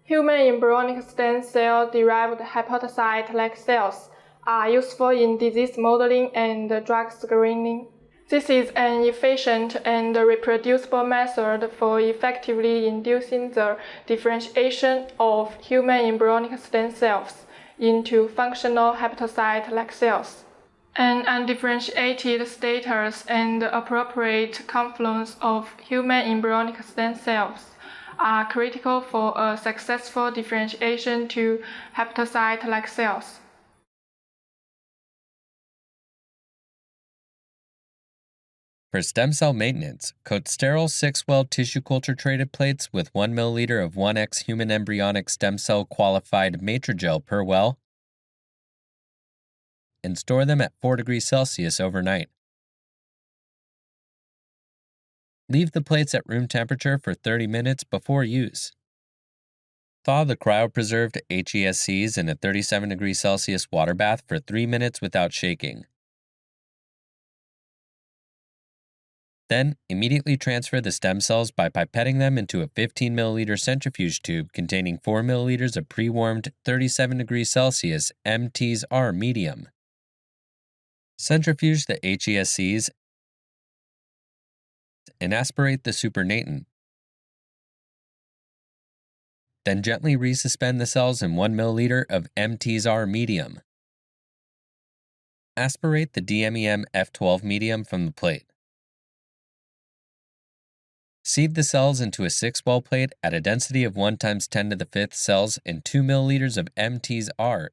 Human embryonic stem cell-derived hepatocyte-like cells are useful in disease modeling and drug screening. This is an efficient and reproducible method for effectively inducing the differentiation of human embryonic stem cells into functional hepatocyte-like cells. An undifferentiated status and appropriate confluence of human embryonic stem cells are critical for a successful differentiation to hepatocyte-like cells. For stem cell maintenance, coat sterile 6-well tissue culture treated plates with 1 ml of 1x human embryonic stem cell qualified matrigel per well and store them at 4 degrees Celsius overnight. Leave the plates at room temperature for 30 minutes before use. Thaw the cryopreserved hESCs in a 37 degrees Celsius water bath for 3 minutes without shaking. Then, immediately transfer the stem cells by pipetting them into a 15 ml centrifuge tube containing 4 ml of pre-warmed 37 degrees Celsius MTs-R medium. Centrifuge the hESCs and aspirate the supernatant. Then gently resuspend the cells in 1 ml of MTs-R medium. Aspirate the DMEM F12 medium from the plate. Sieve the cells into a 6-well plate at a density of 1 × 10⁵ cells in 2 ml of MTs-R